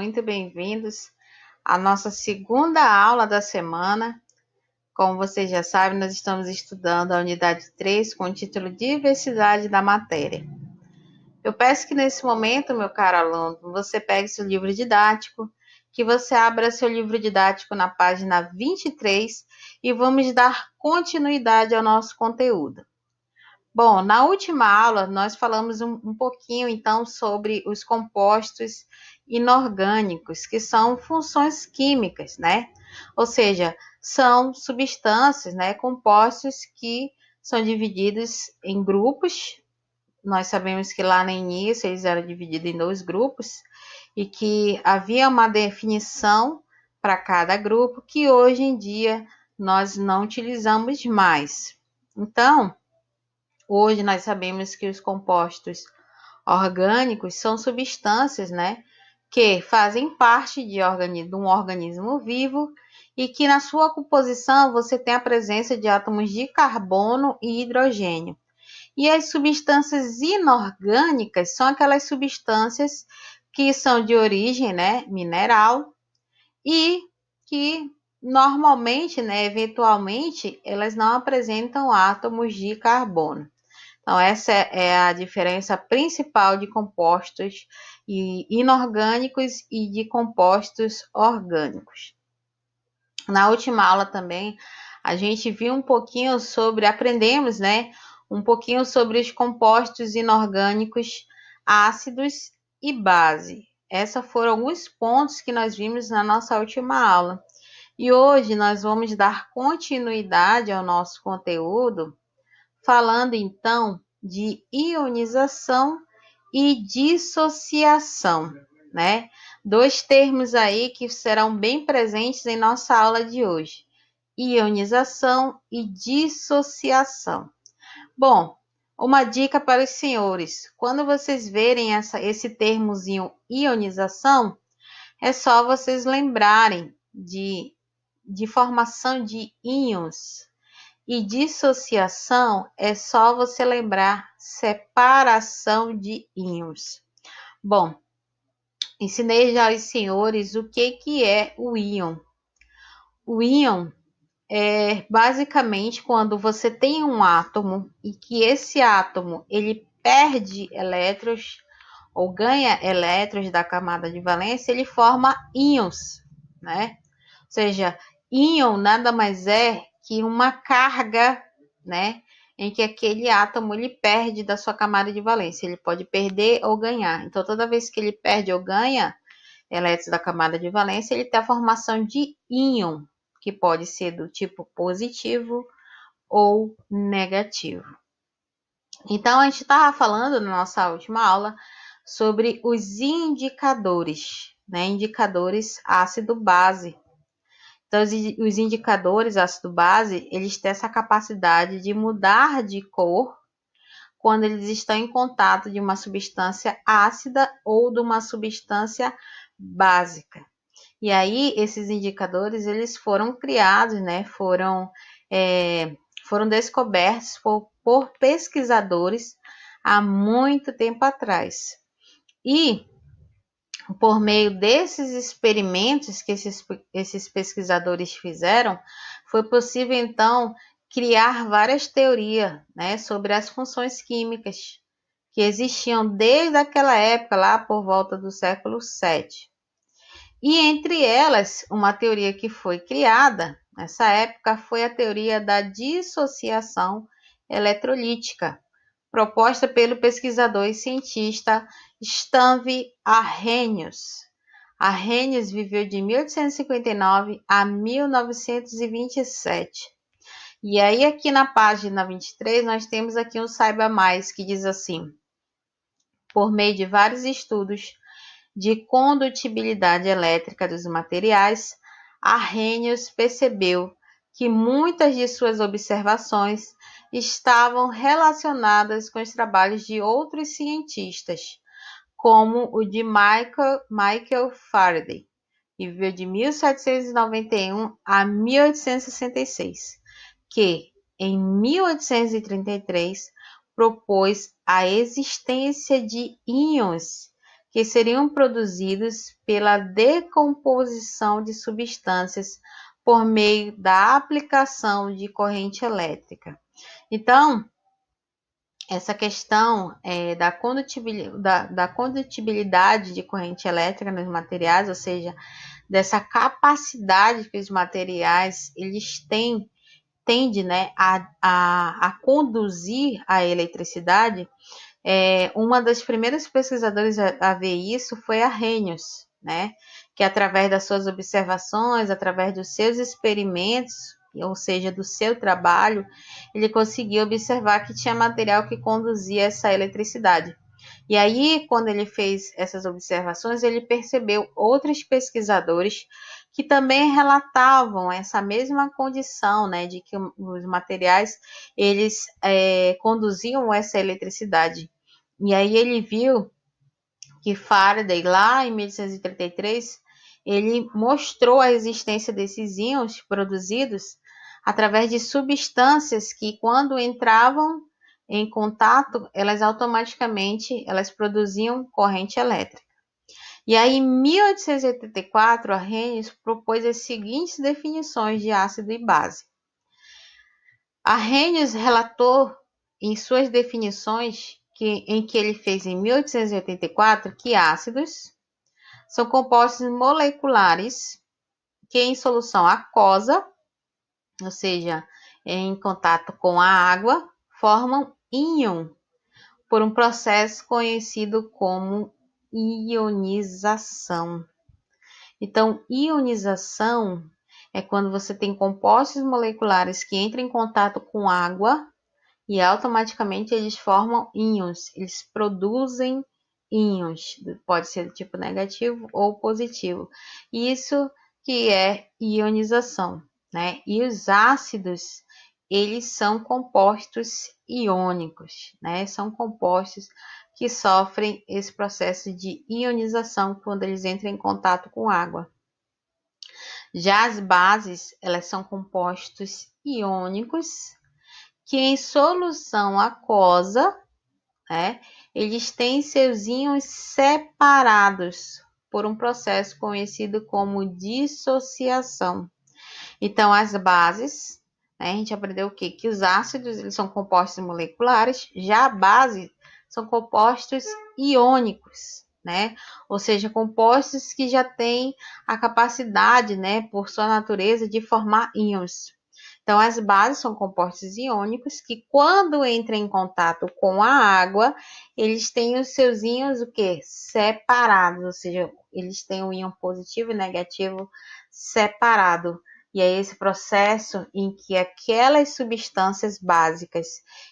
muito bem-vindos à nossa segunda aula da semana. Como vocês já sabem, nós estamos estudando a unidade 3 com o título Diversidade da Matéria. Eu peço que nesse momento, meu caro aluno, você pegue seu livro didático, que você abra seu livro didático na página 23 e vamos dar continuidade ao nosso conteúdo. Bom, na última aula nós falamos um pouquinho então sobre os compostos inorgânicos, que são funções químicas, né? Ou seja, são substâncias, né, compostos que são divididos em grupos. Nós sabemos que lá no início eles eram divididos em 2 grupos e que havia uma definição para cada grupo que hoje em dia nós não utilizamos mais. Então, hoje nós sabemos que os compostos orgânicos são substâncias, né, que fazem parte de um organismo vivo e que na sua composição você tem a presença de átomos de carbono e hidrogênio. E as substâncias inorgânicas são aquelas substâncias que são de origem, né, mineral e que normalmente, né, eventualmente, elas não apresentam átomos de carbono. Então, essa é a diferença principal de compostos inorgânicos e de compostos orgânicos. Na última aula também, a gente viu aprendemos, né, um pouquinho sobre os compostos inorgânicos ácidos e base. Esses foram alguns pontos que nós vimos na nossa última aula. E hoje nós vamos dar continuidade ao nosso conteúdo, falando então de ionização e dissociação, né? 2 termos aí que serão bem presentes em nossa aula de hoje: ionização e dissociação. Bom, uma dica para os senhores: quando vocês verem esse termozinho ionização, é só vocês lembrarem de formação de íons. E dissociação é só você lembrar separação de íons. Bom, ensinei já aos senhores o que é o íon. O íon é basicamente quando você tem um átomo e que esse átomo ele perde elétrons ou ganha elétrons da camada de valência, ele forma íons, né? Ou seja, íon nada mais é que uma carga, né, em que aquele átomo ele perde da sua camada de valência. Ele pode perder ou ganhar. Então, toda vez que ele perde ou ganha elétrons da camada de valência, ele tem a formação de íon, que pode ser do tipo positivo ou negativo. Então, a gente estava falando na nossa última aula sobre os indicadores, né? Indicadores ácido-base. Então, os indicadores ácido-base, eles têm essa capacidade de mudar de cor quando eles estão em contato de uma substância ácida ou de uma substância básica. E aí, esses indicadores, eles foram criados, né? Foram descobertos por pesquisadores há muito tempo atrás. E por meio desses experimentos que esses pesquisadores fizeram, foi possível, então, criar várias teorias, né, sobre as funções químicas que existiam desde aquela época, lá por volta do século VII. E entre elas, uma teoria que foi criada nessa época foi a teoria da dissociação eletrolítica, proposta pelo pesquisador e cientista Stanley Arrhenius. Arrhenius viveu de 1859 a 1927. E aí aqui na página 23 nós temos aqui um Saiba Mais que diz assim: por meio de vários estudos de condutibilidade elétrica dos materiais, Arrhenius percebeu que muitas de suas observações estavam relacionadas com os trabalhos de outros cientistas, como o de Michael Faraday, que viveu de 1791 a 1866, que, em 1833, propôs a existência de íons que seriam produzidos pela decomposição de substâncias por meio da aplicação de corrente elétrica. Então, essa questão da condutibilidade de corrente elétrica nos materiais, ou seja, dessa capacidade que os materiais eles tendem, né, a conduzir a eletricidade. Uma das primeiras pesquisadoras a ver isso foi a Arrhenius, né, que através das suas observações, através dos seus experimentos, ou seja, do seu trabalho, ele conseguiu observar que tinha material que conduzia essa eletricidade. E aí, quando ele fez essas observações, ele percebeu outros pesquisadores que também relatavam essa mesma condição, né, de que os materiais eles conduziam essa eletricidade. E aí ele viu que Faraday, lá em 1833, ele mostrou a existência desses íons produzidos através de substâncias que, quando entravam em contato, elas automaticamente produziam corrente elétrica. E aí, em 1884, Arrhenius propôs as seguintes definições de ácido e base. Arrhenius relatou em suas definições em que ele fez em 1884 que ácidos são compostos moleculares que em solução aquosa, ou seja, em contato com a água, formam íon por um processo conhecido como ionização. Então, ionização é quando você tem compostos moleculares que entram em contato com água e automaticamente eles formam íons, eles produzem íons, pode ser do tipo negativo ou positivo. Isso que é ionização, né? E os ácidos, eles são compostos iônicos, né? São compostos que sofrem esse processo de ionização quando eles entram em contato com água. Já as bases, elas são compostos iônicos que em solução aquosa, né, eles têm seus íons separados por um processo conhecido como dissociação. Então, as bases, né, a gente aprendeu o quê? Que os ácidos eles são compostos moleculares, já a base são compostos iônicos, né? Ou seja, compostos que já têm a capacidade, né, por sua natureza, de formar íons. Então, as bases são compostos iônicos que, quando entram em contato com a água, eles têm os seus íons o quê? Separados, ou seja, eles têm o íon positivo e negativo separado. E é esse processo em que aquelas substâncias básicas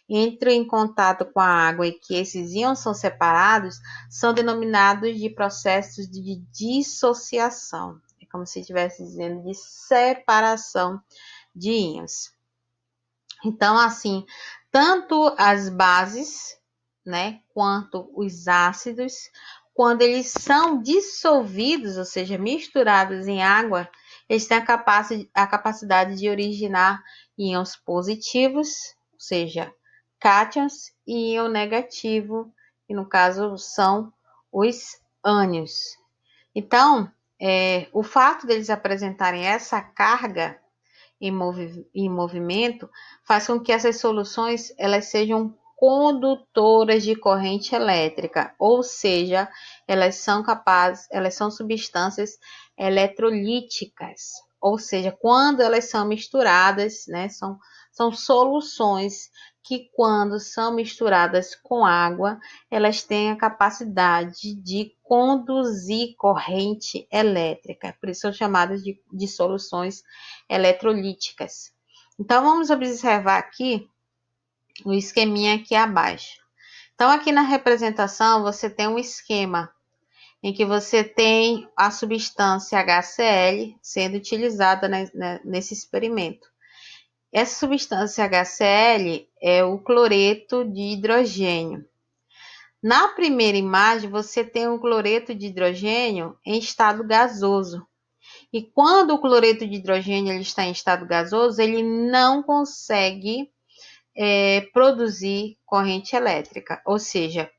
entram em contato com a água e que esses íons são separados, são denominados de processos de dissociação. É como se estivesse dizendo de separação de íons. Então, assim, tanto as bases, né, quanto os ácidos, quando eles são dissolvidos, ou seja, misturados em água, eles têm a capacidade de originar íons positivos, ou seja, cátions, e íon negativo, que no caso são os ânions. Então, o fato deles apresentarem essa carga em movimento faz com que essas soluções elas sejam condutoras de corrente elétrica, ou seja, elas são substâncias eletrolíticas, ou seja, quando elas são misturadas, né, são soluções que quando são misturadas com água, elas têm a capacidade de conduzir corrente elétrica, por isso são chamadas de soluções eletrolíticas. Então, vamos observar aqui o esqueminha aqui abaixo. Então, aqui na representação, você tem um esquema em que você tem a substância HCl sendo utilizada nesse experimento. Essa substância HCl é o cloreto de hidrogênio. Na primeira imagem, você tem o cloreto de hidrogênio em estado gasoso. E quando o cloreto de hidrogênio ele está em estado gasoso, ele não consegue produzir corrente elétrica. Ou seja,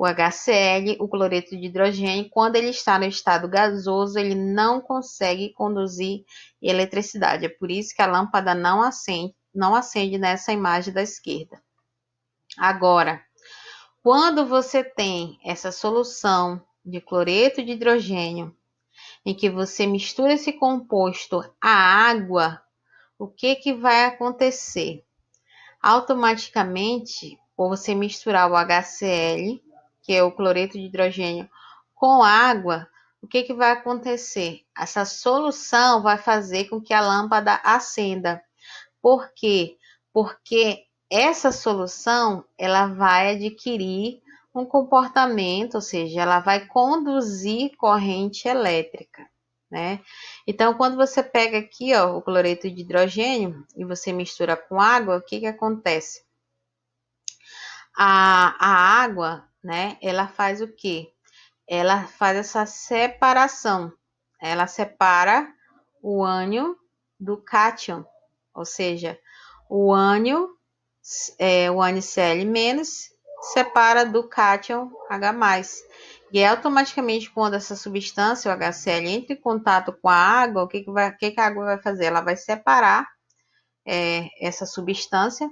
o HCl, o cloreto de hidrogênio, quando ele está no estado gasoso, ele não consegue conduzir eletricidade. É por isso que a lâmpada não acende nessa imagem da esquerda. Agora, quando você tem essa solução de cloreto de hidrogênio, em que você mistura esse composto à água, o que vai acontecer? Automaticamente, por você misturar o HCl, que é o cloreto de hidrogênio, com água, o que vai acontecer? Essa solução vai fazer com que a lâmpada acenda. Por quê? Porque essa solução ela vai adquirir um comportamento, ou seja, ela vai conduzir corrente elétrica, né? Então, quando você pega aqui, ó, o cloreto de hidrogênio e você mistura com água, o que acontece? A água, né, ela faz o quê? Ela faz essa separação. Ela separa o ânion do cátion, ou seja, o ânion, o ânion Cl- separa do cátion H+. E automaticamente, quando essa substância, o HCl, entra em contato com a água, o que a água vai fazer? Ela vai separar essa substância,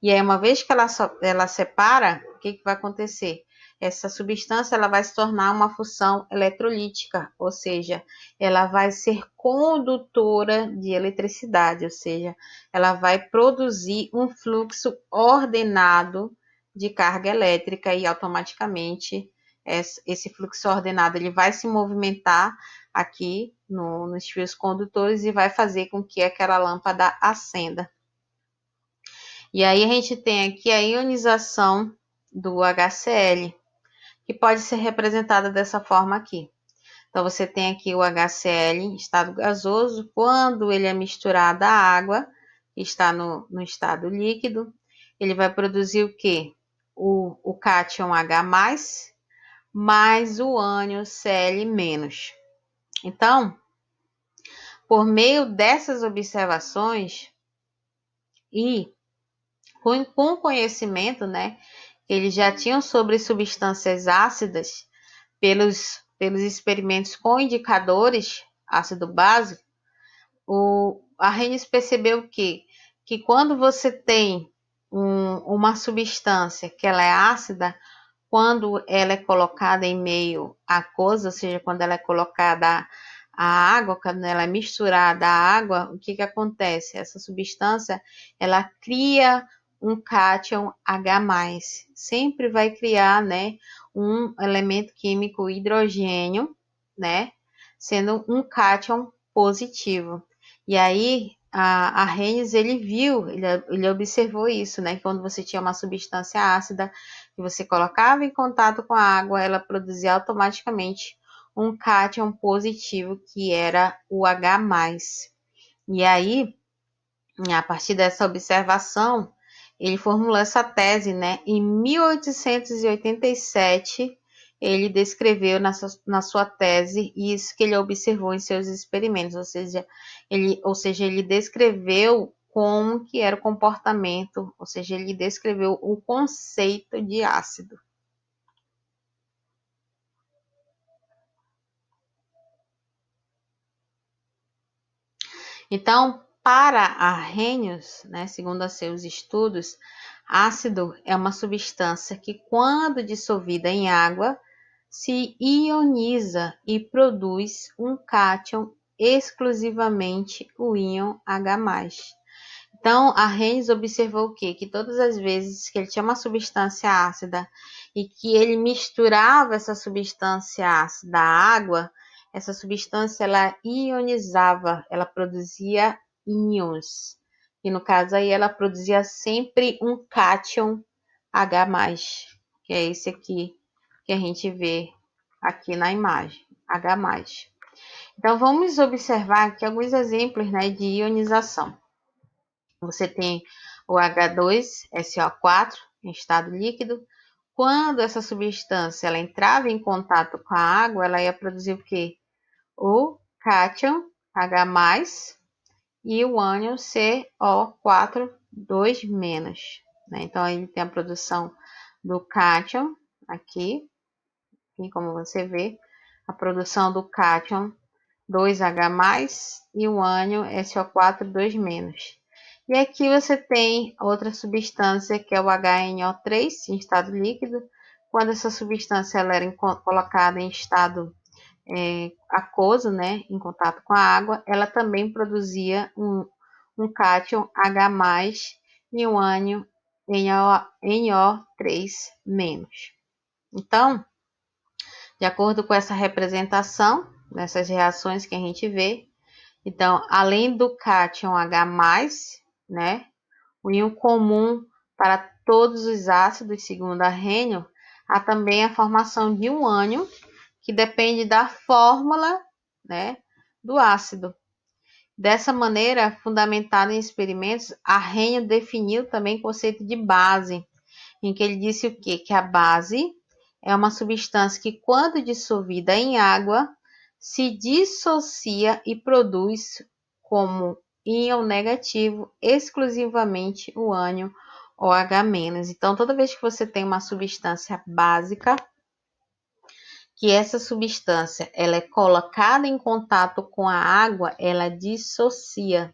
e aí uma vez que ela separa, o que vai acontecer? Essa substância ela vai se tornar uma função eletrolítica, ou seja, ela vai ser condutora de eletricidade, ou seja, ela vai produzir um fluxo ordenado de carga elétrica e automaticamente esse fluxo ordenado ele vai se movimentar aqui nos fios condutores e vai fazer com que aquela lâmpada acenda. E aí a gente tem aqui a ionização do HCl, que pode ser representada dessa forma aqui. Então, você tem aqui o HCl em estado gasoso, quando ele é misturado à água, que está no estado líquido, ele vai produzir o quê? O cátion H+, mais o ânion Cl-. Então, por meio dessas observações e com conhecimento, né, que eles já tinham sobre substâncias ácidas pelos experimentos com indicadores ácido básico, o Arrhenius percebeu que quando você tem uma substância que ela é ácida, quando ela é colocada em meio aquoso, ou seja, quando ela é colocada a água, quando ela é misturada à água, o que acontece? Essa substância, ela cria um cátion H+. Sempre vai criar, né, um elemento químico hidrogênio, né, sendo um cátion positivo. E aí, a Arrhenius, ele observou isso, né, que quando você tinha uma substância ácida, que você colocava em contato com a água, ela produzia automaticamente um cátion positivo, que era o H+. E aí, a partir dessa observação, ele formulou essa tese, né? Em 1887, ele descreveu na sua tese isso que ele observou em seus experimentos, ou seja, ele descreveu como que era o comportamento, ou seja, ele descreveu o conceito de ácido. Então, para Arrhenius, né, segundo os seus estudos, ácido é uma substância que, quando dissolvida em água, se ioniza e produz um cátion exclusivamente o íon H+. Então, Arrhenius observou o quê? Que todas as vezes que ele tinha uma substância ácida e que ele misturava essa substância ácida à água, essa substância ela ionizava, ela produzia íons. E no caso aí ela produzia sempre um cátion H+, que é esse aqui que a gente vê aqui na imagem, H+. Então vamos observar aqui alguns exemplos, né, de ionização. Você tem o H2SO4 em estado líquido. Quando essa substância ela entrava em contato com a água, ela ia produzir o quê? O cátion H+, e o ânion CO4 2-. Né? Então, ele tem a produção do cátion aqui, E como você vê, a produção do cátion 2H+, e o ânion SO4 2-. E aqui você tem outra substância que é o HNO3 em estado líquido. Quando essa substância ela era colocada em estado aquoso, né, em contato com a água, ela também produzia um cátion H+, e um ânion NO3-. Então, de acordo com essa representação, nessas reações que a gente vê, então, além do cátion H+, né, o íon comum para todos os ácidos, segundo Arrhenius, há também a formação de um ânion, que depende da fórmula, né, do ácido. Dessa maneira, fundamentado em experimentos, Arrhenius definiu também o conceito de base, em que ele disse o quê? Que a base é uma substância que, quando dissolvida em água, se dissocia e produz como íon negativo exclusivamente o ânion OH-. Então, toda vez que você tem uma substância básica, que essa substância ela é colocada em contato com a água, ela dissocia,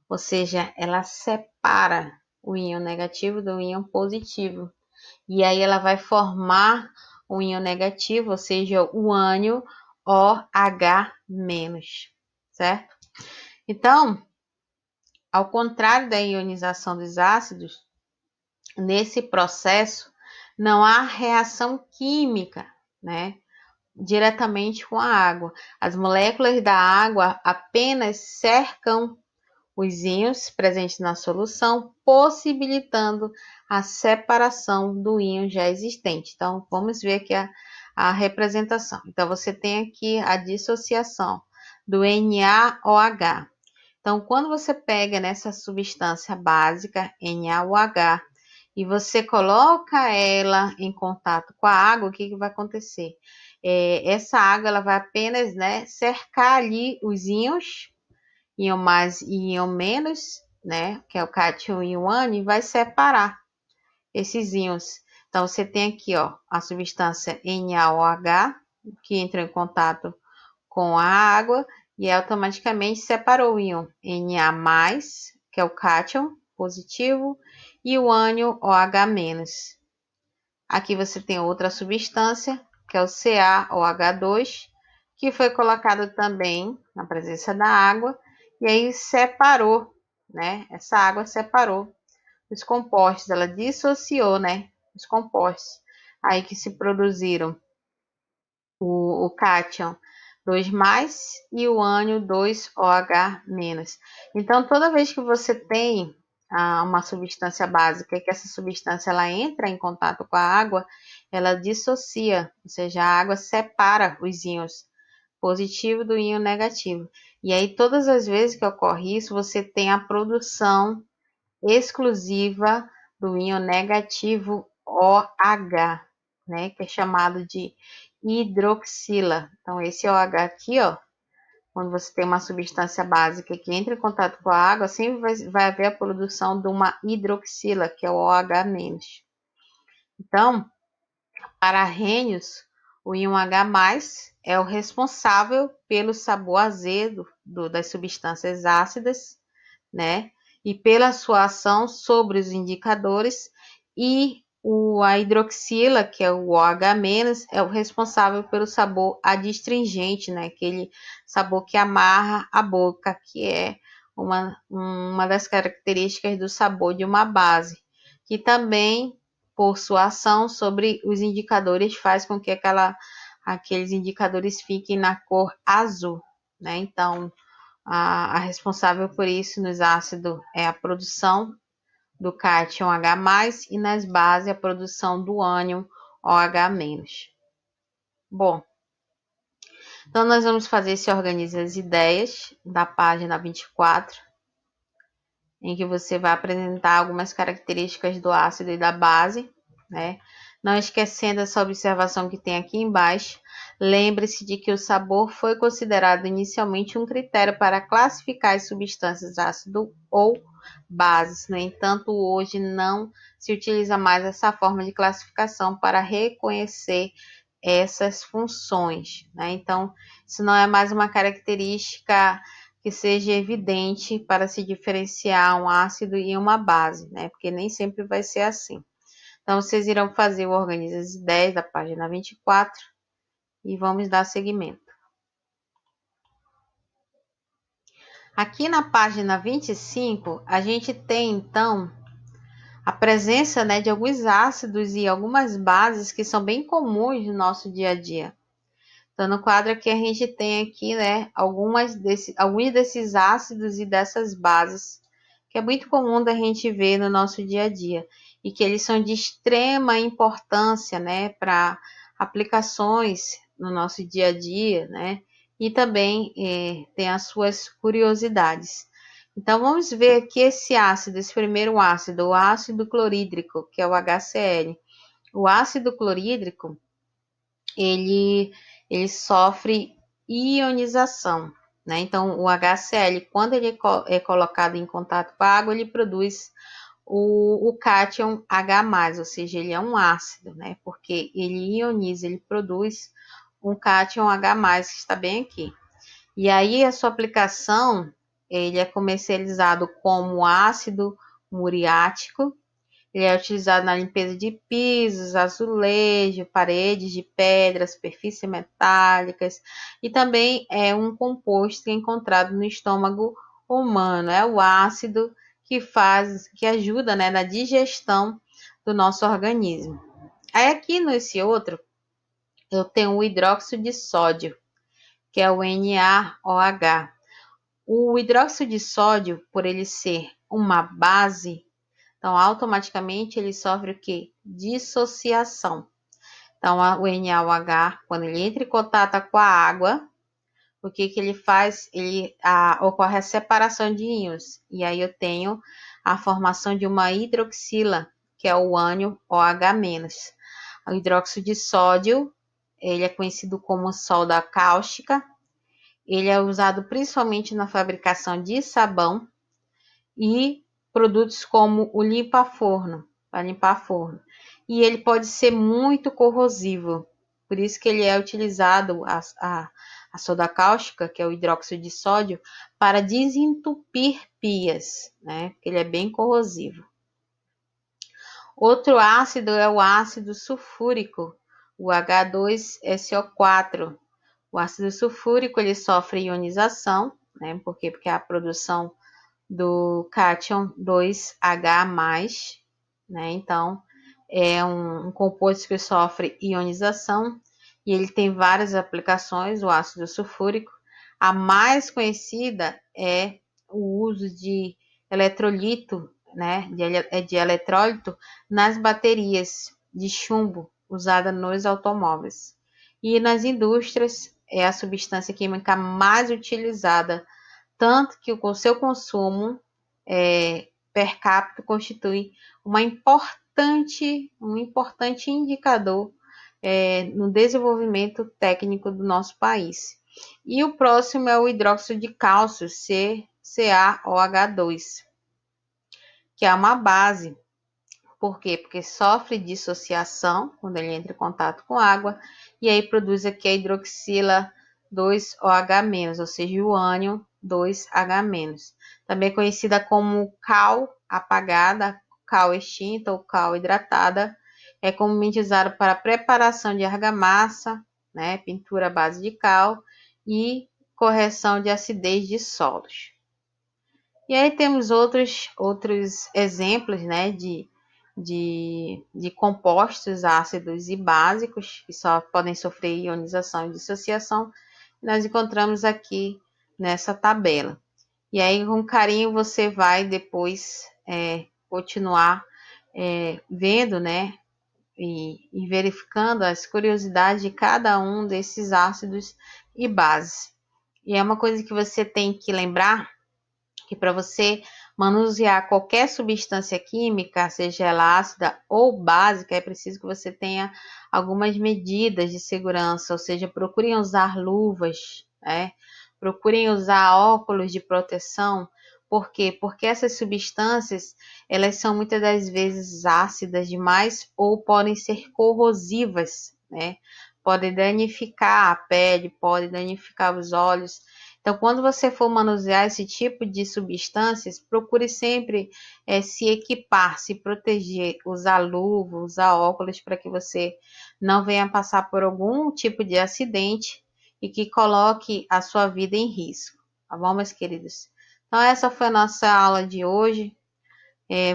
ou seja, ela separa o íon negativo do íon positivo. E aí ela vai formar um íon negativo, ou seja, o ânion OH-, certo? Então, ao contrário da ionização dos ácidos, nesse processo não há reação química, né, diretamente com a água. As moléculas da água apenas cercam os íons presentes na solução, possibilitando a separação do íon já existente. Então, vamos ver aqui a representação. Então, você tem aqui a dissociação do NaOH. Então, quando você pega nessa substância básica, NaOH, e você coloca ela em contato com a água, o que vai acontecer? Essa água ela vai apenas, né, cercar ali os íons, íon mais e íon menos, né, que é o cátion e o ânion, e vai separar esses íons. Então, você tem aqui, ó, a substância NaOH, que entra em contato com a água, e automaticamente separou o íon Na+, que é o cátion positivo, e o ânion OH-. Aqui você tem outra substância, que é o CaOH2, que foi colocado também na presença da água, e aí separou, né? Essa água separou os compostos, ela dissociou, né? Os compostos aí que se produziram o cátion 2+, e o ânion 2OH-. Então, toda vez que você tem uma substância básica, que essa substância ela entra em contato com a água, ela dissocia, ou seja, a água separa os íons positivo do íon negativo. E aí, todas as vezes que ocorre isso, você tem a produção exclusiva do íon negativo OH, né, que é chamado de hidroxila. Então, esse OH aqui, ó, quando você tem uma substância básica que entra em contato com a água, sempre vai haver a produção de uma hidroxila, que é o OH-. Então, para Arrhenius, o íon H+, é o responsável pelo sabor azedo das substâncias ácidas, né? E pela sua ação sobre os indicadores, e a hidroxila, que é o OH-, é o responsável pelo sabor adstringente, né? Aquele sabor que amarra a boca, que é uma das características do sabor de uma base, que também, por sua ação sobre os indicadores, faz com que aqueles indicadores fiquem na cor azul, né? Então, a responsável por isso nos ácidos é a produção do cátion H+, e nas bases a produção do ânion OH-. Bom, então nós vamos fazer esse Organize as Ideias da página 24, em que você vai apresentar algumas características do ácido e da base, né? Não esquecendo essa observação que tem aqui embaixo. Lembre-se de que o sabor foi considerado inicialmente um critério para classificar as substâncias ácido ou bases. No entanto, hoje não se utiliza mais essa forma de classificação para reconhecer essas funções, né? Então, isso não é mais uma característica que seja evidente para se diferenciar um ácido e uma base, né? Porque nem sempre vai ser assim. Então, vocês irão fazer o Organize as Ideias da página 24 e vamos dar seguimento. Aqui na página 25, a gente tem, então, a presença, né, de alguns ácidos e algumas bases que são bem comuns no nosso dia a dia. Então, no quadro aqui, a gente tem aqui, né, alguns desses ácidos e dessas bases, que é muito comum da gente ver no nosso dia a dia, e que eles são de extrema importância, né, para aplicações no nosso dia a dia, né, e também tem as suas curiosidades. Então, vamos ver aqui esse primeiro ácido, o ácido clorídrico, que é o HCl. O ácido clorídrico, ele sofre ionização, né? Então, o HCl, quando ele é colocado em contato com a água, ele produz o cátion H+, ou seja, ele é um ácido, né? Porque ele ioniza, ele produz um cátion H+, que está bem aqui. E aí, a sua aplicação, ele é comercializado como ácido muriático. Ele é utilizado na limpeza de pisos, azulejo, paredes de pedras, superfícies metálicas, e também é um composto encontrado no estômago humano. É o ácido que ajuda, né, na digestão do nosso organismo. Aí aqui nesse outro, eu tenho o hidróxido de sódio, que é o NaOH. O hidróxido de sódio, por ele ser uma base, então, automaticamente, ele sofre o quê? Dissociação. Então, o NaOH, quando ele entra em contato com a água, o que ele faz? Ocorre a separação de íons. E aí eu tenho a formação de uma hidroxila, que é o ânion OH-. O hidróxido de sódio, ele é conhecido como soda cáustica. Ele é usado principalmente na fabricação de sabão e produtos como o limpa-forno, para limpar forno. E ele pode ser muito corrosivo, por isso que ele é utilizado, a soda cáustica, que é o hidróxido de sódio, para desentupir pias, né? Porque ele é bem corrosivo. Outro ácido é o ácido sulfúrico, o H2SO4. O ácido sulfúrico, ele sofre ionização, né? Por quê? Porque a produção do cátion 2H+, né? Então, é um composto que sofre ionização e ele tem várias aplicações, o ácido sulfúrico. A mais conhecida é o uso de eletrolito, né? De eletrólito nas baterias de chumbo usada nos automóveis. E nas indústrias é a substância química mais utilizada, tanto que o seu consumo per capita constitui um importante indicador no desenvolvimento técnico do nosso país. E o próximo é o hidróxido de cálcio, CaOH2, que é uma base. Por quê? Porque sofre dissociação quando ele entra em contato com água, e aí produz aqui a hidroxila 2OH-, ou seja, o ânion 2H-. Também conhecida como cal apagada, cal extinta ou cal hidratada. É comumente usada para preparação de argamassa, né, pintura à base de cal e correção de acidez de solos. E aí temos outros exemplos, né, de compostos ácidos e básicos que só podem sofrer ionização e dissociação. Nós encontramos aqui nessa tabela. E aí, com carinho, você vai depois continuar vendo, né, e verificando as curiosidades de cada um desses ácidos e bases. E é uma coisa que você tem que lembrar, que para você manusear qualquer substância química, seja ela ácida ou básica, é preciso que você tenha algumas medidas de segurança, ou seja, procurem usar luvas, né? Procurem usar óculos de proteção. Por quê? Porque essas substâncias, elas são muitas das vezes ácidas demais ou podem ser corrosivas, né? pode danificar a pele, pode danificar os olhos. Então, quando você for manusear esse tipo de substâncias, procure sempre se equipar, se proteger, usar luva, usar óculos para que você não venha passar por algum tipo de acidente e que coloque a sua vida em risco, tá bom, meus queridos? Então, essa foi a nossa aula de hoje.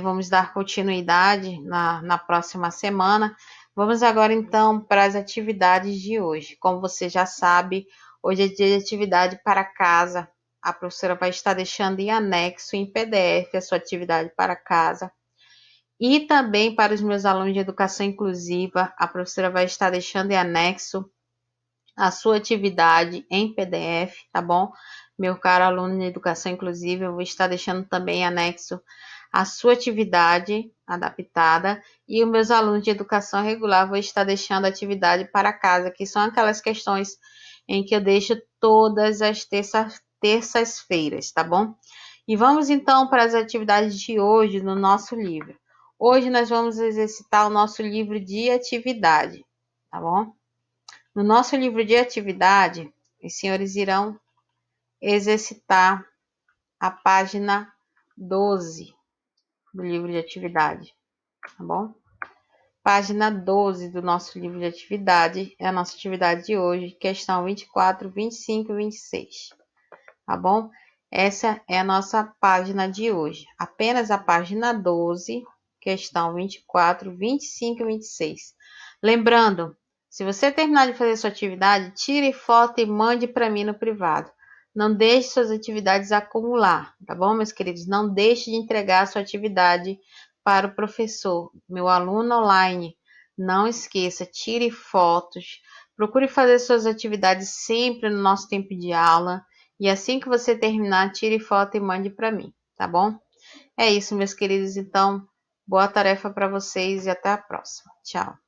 Vamos dar continuidade na próxima semana. Vamos agora, então, para as atividades de hoje. Como você já sabe, hoje é dia de atividade para casa. A professora vai estar deixando em anexo, em PDF, a sua atividade para casa. E também para os meus alunos de educação inclusiva, a professora vai estar deixando em anexo a sua atividade em PDF, tá bom? Meu caro aluno de educação inclusiva, eu vou estar deixando também em anexo a sua atividade adaptada e os meus alunos de educação regular vou estar deixando atividade para casa, que são aquelas questões em que eu deixo todas as terças-feiras, tá bom? E vamos então para as atividades de hoje no nosso livro. Hoje nós vamos exercitar o nosso livro de atividade, tá bom? No nosso livro de atividade, os senhores irão exercitar a página 12 do livro de atividade, tá bom? Página 12 do nosso livro de atividade é a nossa atividade de hoje, questão 24, 25 e 26, tá bom? Essa é a nossa página de hoje, apenas a página 12, questão 24, 25 e 26. Lembrando, se você terminar de fazer sua atividade, tire foto e mande para mim no privado. Não deixe suas atividades acumular, tá bom, meus queridos? Não deixe de entregar a sua atividade para o professor, meu aluno online. Não esqueça, tire fotos, procure fazer suas atividades sempre no nosso tempo de aula. E assim que você terminar, tire foto e mande para mim, tá bom? É isso, meus queridos. Então, boa tarefa para vocês e até a próxima. Tchau.